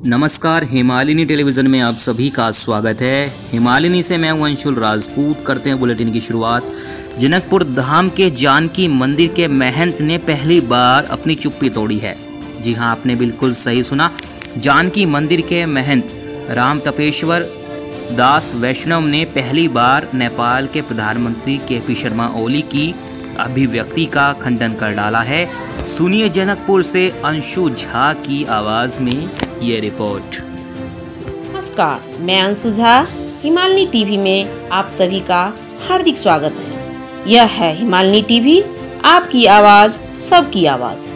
नमस्कार, हिमालयनी टेलीविज़न में आप सभी का स्वागत है। हिमालयनी से मैं हूं अंशुल राजपूत। करते हैं बुलेटिन की शुरुआत। जनकपुर धाम के जानकी मंदिर के महंत ने पहली बार अपनी चुप्पी तोड़ी है। जी हां, आपने बिल्कुल सही सुना। जानकी मंदिर के महंत राम तपेश्वर दास वैष्णव ने पहली बार नेपाल के प्रधानमंत्री के.पी. शर्मा ओली की अभिव्यक्ति का खंडन कर डाला है। सुनिए जनकपुर से अंशु झा की आवाज़ में ये रिपोर्ट। नमस्कार, मैं अंशु झा। हिमालयनी टीवी में आप सभी का हार्दिक स्वागत है। यह है हिमालयनी टीवी, आपकी आवाज सबकी आवाज।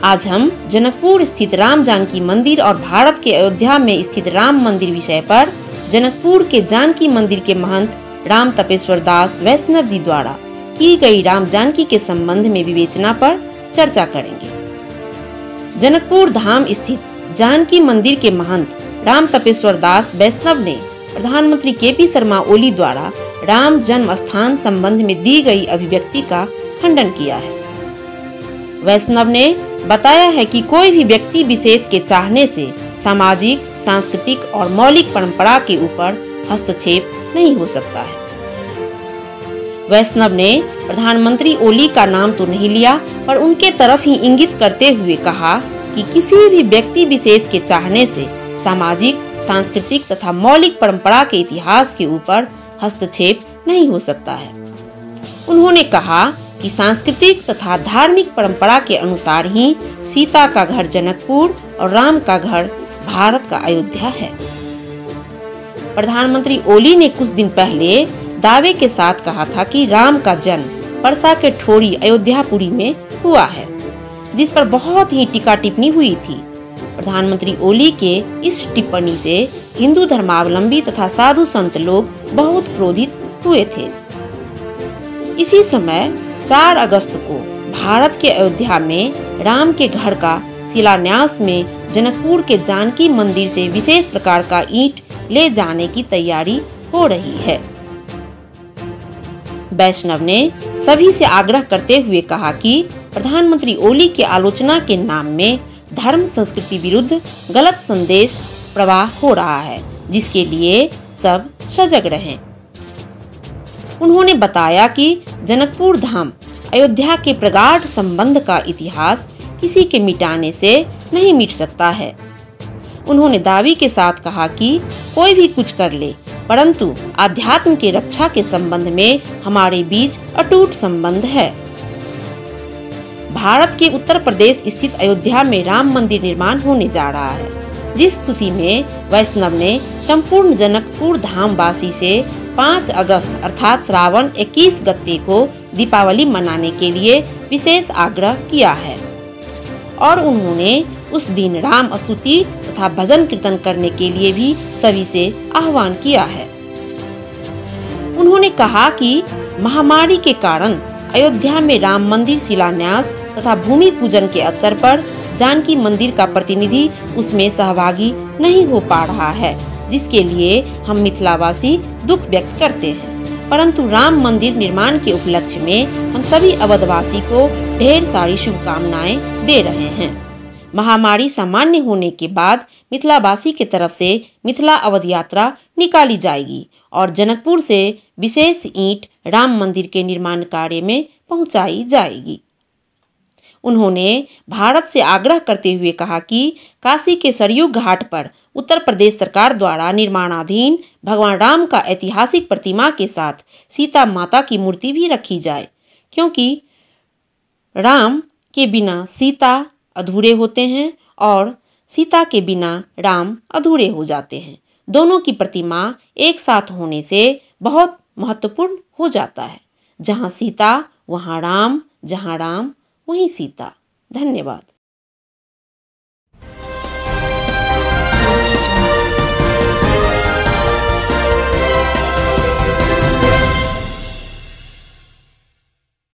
आज हम जनकपुर स्थित राम जानकी मंदिर और भारत के अयोध्या में स्थित राम मंदिर विषय पर जनकपुर के जानकी मंदिर के महंत राम तपेश्वर दास वैष्णव जी द्वारा की गई राम जानकी के संबंध में विवेचना पर चर्चा करेंगे। जनकपुर धाम स्थित जानकी मंदिर के महंत राम तपेश्वर दास वैष्णव ने प्रधानमंत्री के.पी. शर्मा ओली द्वारा राम जन्म स्थान संबंध में दी गई अभिव्यक्ति का खंडन किया है। वैष्णव ने बताया है कि कोई भी व्यक्ति विशेष के चाहने से सामाजिक, सांस्कृतिक और मौलिक परंपरा के ऊपर हस्तक्षेप नहीं हो सकता है। वैष्णव ने प्रधानमंत्री ओली का नाम तो नहीं लिया, पर उनके तरफ ही इंगित करते हुए कहा कि किसी भी व्यक्ति विशेष के चाहने से सामाजिक, सांस्कृतिक तथा मौलिक परंपरा के इतिहास के ऊपर हस्तक्षेप नहीं हो सकता है। उन्होंने कहा कि सांस्कृतिक तथा धार्मिक परंपरा के अनुसार ही सीता का घर जनकपुर और राम का घर भारत का अयोध्या है। प्रधानमंत्री ओली ने कुछ दिन पहले दावे के साथ कहा था कि राम का जन्म परसा के ठोरी अयोध्यापुरी में हुआ है, जिस पर बहुत ही टीका टिप्पणी हुई थी। प्रधानमंत्री ओली के इस टिप्पणी से हिंदू धर्मावलंबी तथा साधु संत लोग बहुत क्रोधित हुए थे। इसी समय 4 अगस्त को भारत के अयोध्या में राम के घर का शिलान्यास में जनकपुर के जानकी मंदिर से विशेष प्रकार का ईंट ले जाने की तैयारी हो रही है। वैष्णव ने सभी से आग्रह करते हुए कहा कि प्रधानमंत्री ओली के आलोचना के नाम में धर्म संस्कृति विरुद्ध गलत संदेश प्रवाह हो रहा है, जिसके लिए सब सजग रहें। उन्होंने बताया कि जनकपुर धाम अयोध्या के प्रगाढ़ संबंध का इतिहास किसी के मिटाने से नहीं मिट सकता है। उन्होंने दावे के साथ कहा कि कोई भी कुछ कर ले, परंतु आध्यात्म की रक्षा के संबंध में हमारे बीच अटूट संबंध है। भारत के उत्तर प्रदेश स्थित अयोध्या में राम मंदिर निर्माण होने जा रहा है, जिस खुशी में वैष्णव ने संपूर्ण जनकपुर धाम वासी से 5 अगस्त अर्थात श्रावण 21 गते को दीपावली मनाने के लिए विशेष आग्रह किया है और उन्होंने उस दिन राम स्तुति तथा भजन कीर्तन करने के लिए भी सभी से आह्वान किया है। उन्होंने कहा कि महामारी के कारण अयोध्या में राम मंदिर शिलान्यास तथा भूमि पूजन के अवसर पर जानकी मंदिर का प्रतिनिधि उसमें सहभागी नहीं हो पा रहा है, जिसके लिए हम मिथिलावासी दुख व्यक्त करते हैं। परंतु राम मंदिर निर्माण के उपलक्ष्य में हम सभी अवधवासी को ढेर सारी शुभकामनाएं दे रहे हैं। महामारी सामान्य होने के बाद मिथिलावासी के तरफ से मिथिला अवध यात्रा निकाली जाएगी और जनकपुर से विशेष ईंट राम मंदिर के निर्माण कार्य में पहुंचाई जाएगी। उन्होंने भारत से आग्रह करते हुए कहा कि काशी के सरयू घाट पर उत्तर प्रदेश सरकार द्वारा निर्माणाधीन भगवान राम का ऐतिहासिक प्रतिमा के साथ सीता माता की मूर्ति भी रखी जाए, क्योंकि राम के बिना सीता अधूरे होते हैं और सीता के बिना राम अधूरे हो जाते हैं। दोनों की प्रतिमा एक साथ होने से बहुत महत्वपूर्ण हो जाता है। जहाँ सीता वहाँ राम, जहाँ राम वहीं सीता। धन्यवाद।